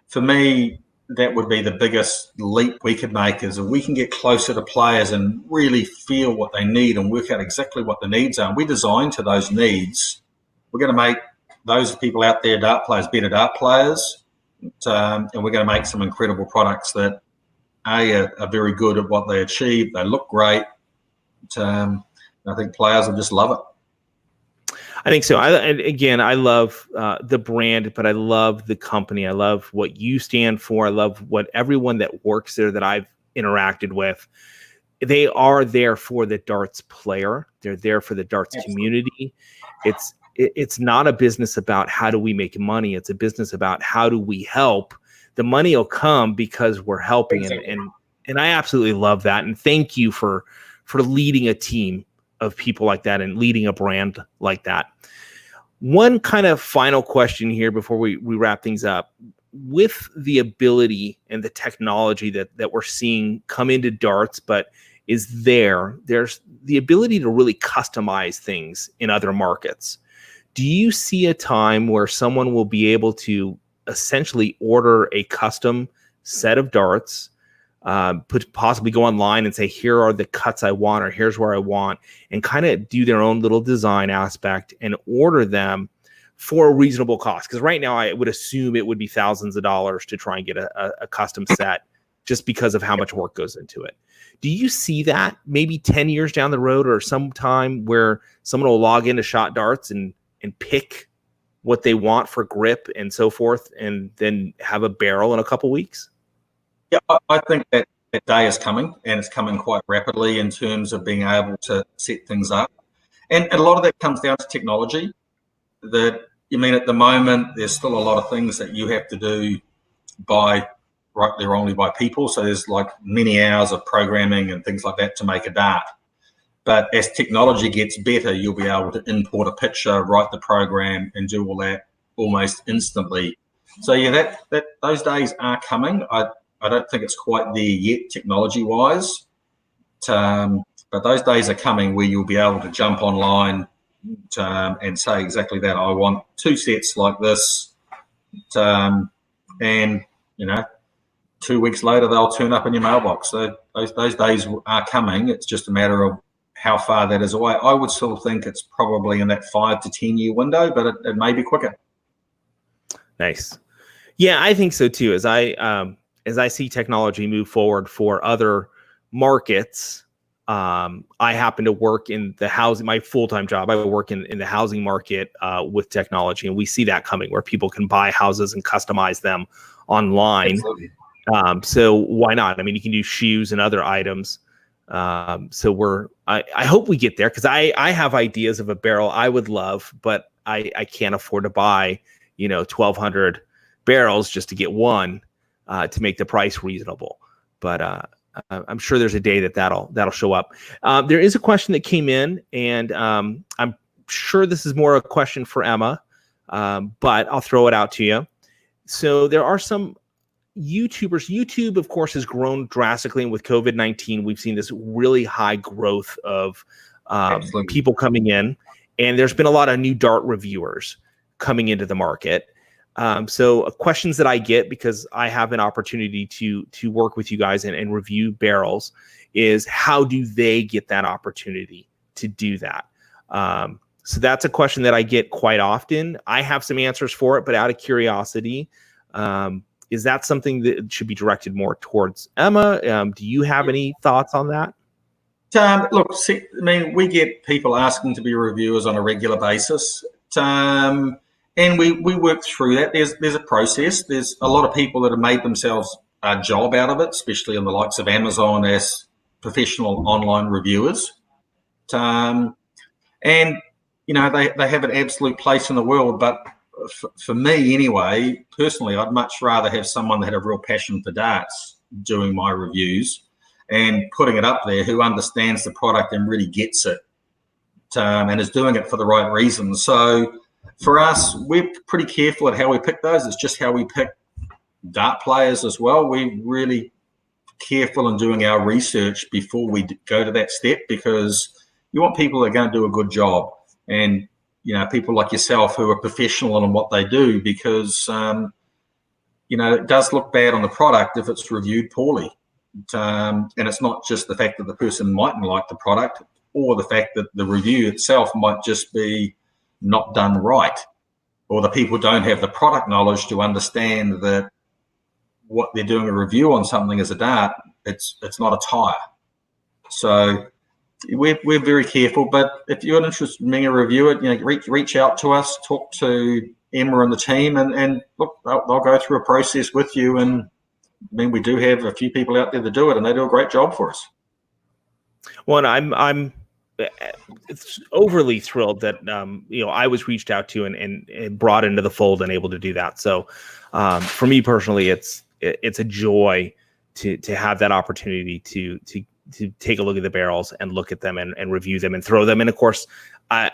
for me, that would be the biggest leap we could make, is if we can get closer to players and really feel what they need and work out exactly what the needs are. And we design to those needs. We're going to make those people out there, dart players, better dart players. And we're going to make some incredible products that are very good at what they achieve. They look great. I think players will just love it. I think so. I love the brand, but I love the company. I love what you stand for. I love what everyone that works there that I've interacted with. They are there for the darts player. They're there for the darts community. It's not a business about how do we make money. It's a business about how do we help. The money will come because we're helping, and I absolutely love that. And thank you for leading a team of people like that and leading a brand like that. One kind of final question here before we wrap things up. With the ability and the technology that we're seeing come into darts, but there's the ability to really customize things in other markets. Do you see a time where someone will be able to essentially order a custom set of darts, possibly go online and say, here are the cuts I want, or here's where I want, and kind of do their own little design aspect and order them for a reasonable cost? Because right now I would assume it would be thousands of dollars to try and get a custom set, just because of how much work goes into it. Do you see that maybe 10 years down the road, or sometime where someone will log into Shot Darts and pick what they want for grip and so forth, and then have a barrel in a couple weeks? Yeah, I think that day is coming, and it's coming quite rapidly in terms of being able to set things up. And a lot of that comes down to technology. At the moment, there's still a lot of things that you have to do rightly or wrongly by people. So there's like many hours of programming and things like that to make a dart. But as technology gets better, you'll be able to import a picture, write the program, and do all that almost instantly. So yeah, those days are coming. I don't think it's quite there yet technology-wise, But those days are coming where you'll be able to jump online and say exactly that. I want 2 sets like this, and 2 weeks later they'll turn up in your mailbox. So those days are coming. It's just a matter of how far that is away. I would still think it's probably in that 5 to 10 year window, but it may be quicker. Nice. Yeah, I think so too. As I see technology move forward for other markets, I happen to work in the housing, my full-time job. I work in the housing market with technology, and we see that coming where people can buy houses and customize them online. Absolutely. So why not? I mean, you can do shoes and other items. So I hope we get there, because I have ideas of a barrel I would love, but I can't afford to buy 1,200 barrels just to get one to make the price reasonable. But I'm sure there's a day that'll show up. There is a question that came in, and I'm sure this is more a question for Emma, but I'll throw it out to you. So there are some YouTubers. YouTube, of course, has grown drastically, and with COVID-19, we've seen this really high growth of people coming in, and there's been a lot of new dart reviewers coming into the market. So questions that I get, because I have an opportunity to work with you guys and review barrels, is how do they get that opportunity to do that? So that's a question that I get quite often. I have some answers for it, but out of curiosity, is that something that should be directed more towards Emma? Do you have any thoughts on that? Look, see, I mean, we get people asking to be reviewers on a regular basis. And we work through that. There's a process. There's a lot of people that have made themselves a job out of it, especially on the likes of Amazon as professional online reviewers. And, they have an absolute place in the world. But for me anyway, personally, I'd much rather have someone that had a real passion for darts doing my reviews and putting it up there, who understands the product and really gets it, and is doing it for the right reasons. So for us, we're pretty careful at how we pick those. It's just how we pick dart players as well. We're really careful in doing our research before we go to that step, because you want people that are going to do a good job, and people like yourself who are professional in what they do, because it does look bad on the product if it's reviewed poorly. And it's not just the fact that the person mightn't like the product, or the fact that the review itself might just be not done right, or the people don't have the product knowledge to understand that what they're doing a review on something as a dart, it's not a tire. So we're very careful. But if you're interested in being a reviewer, reach out to us, talk to Emma and the team, and look, they'll go through a process with you. And I mean, we do have a few people out there that do it, and they do a great job for us. Well, and I'm it's overly thrilled that I was reached out to and brought into the fold and able to do that. So for me personally, it's a joy to have that opportunity to take a look at the barrels and look at them and review them and throw them. And of course,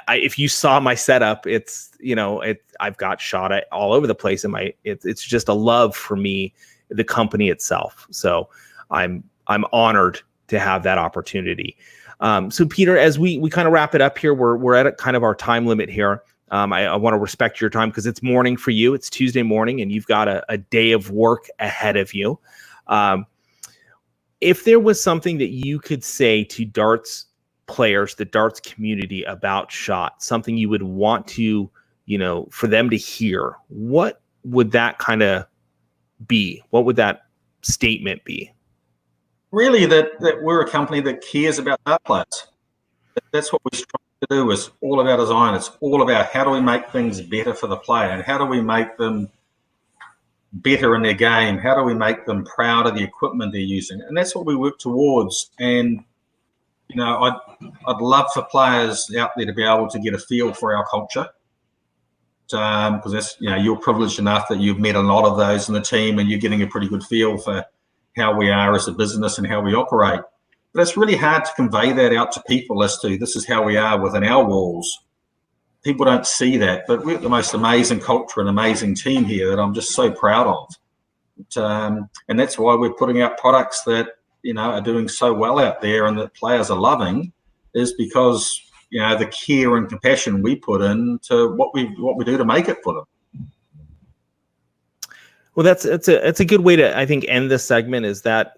if you saw my setup, I've got shot at all over the place, and it's just a love for me, the company itself. So I'm honored to have that opportunity. So Peter, as we kind of wrap it up here, we're at kind of our time limit here. I want to respect your time because it's morning for you. It's Tuesday morning, and you've got a day of work ahead of you. If there was something that you could say to darts players, the darts community about SHOT, something you would want to, for them to hear, what would that kind of be? What would that statement be? Really, that we're a company that cares about dart players. That's what we strive to do. It's all about design. It's all about how do we make things better for the player, and how do we make them better in their game? How do we make them proud of the equipment they're using? And that's what we work towards. And I'd love for players out there to be able to get a feel for our culture, because that's you're privileged enough that you've met a lot of those in the team, and you're getting a pretty good feel for how we are as a business and how we operate. But it's really hard to convey that out to people as to this is how we are within our walls. People don't see that, but we're the most amazing culture and amazing team here that I'm just so proud of. And that's why we're putting out products that, are doing so well out there and that players are loving is because the care and compassion we put into what we do to make it for them. Well, it's a good way to, I think, end this segment, is that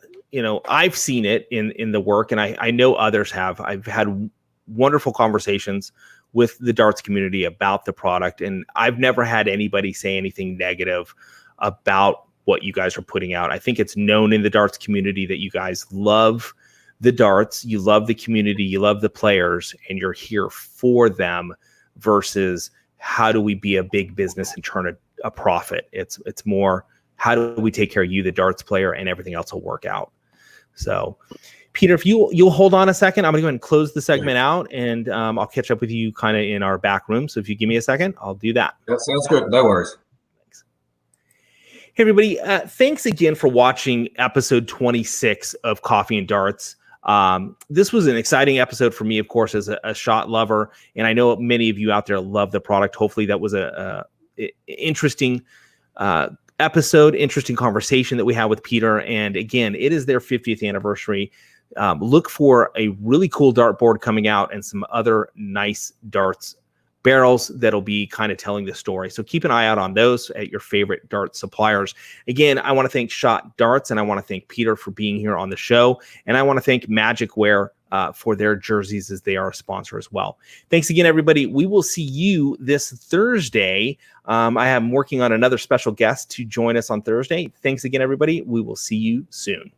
I've seen it in the work, and I know others have. I've had wonderful conversations with the darts community about the product, and I've never had anybody say anything negative about what you guys are putting out. I think it's known in the darts community that you guys love the darts, you love the community, you love the players, and you're here for them versus how do we be a big business and turn a profit. It's more, how do we take care of you, the darts player, and everything else will work out. So Peter, if you'll hold on a second, I'm gonna go ahead and close the segment out, and I'll catch up with you kind of in our back room. So if you give me a second, I'll do that. That sounds good. No worries. Thanks. Hey everybody, thanks again for watching episode 26 of Coffee and Darts. This was an exciting episode for me, of course, as a shot lover, and I know many of you out there love the product. Hopefully that was a interesting episode, interesting conversation that we had with Peter. And again, it is their 50th anniversary. Look for a really cool dartboard coming out and some other nice darts barrels that'll be kind of telling the story. So keep an eye out on those at your favorite dart suppliers. Again, I want to thank Shot Darts, and I want to thank Peter for being here on the show. And I want to thank Magic Wear for their jerseys, as they are a sponsor as well. Thanks again, everybody. We will see you this Thursday. I am working on another special guest to join us on Thursday. Thanks again, everybody. We will see you soon.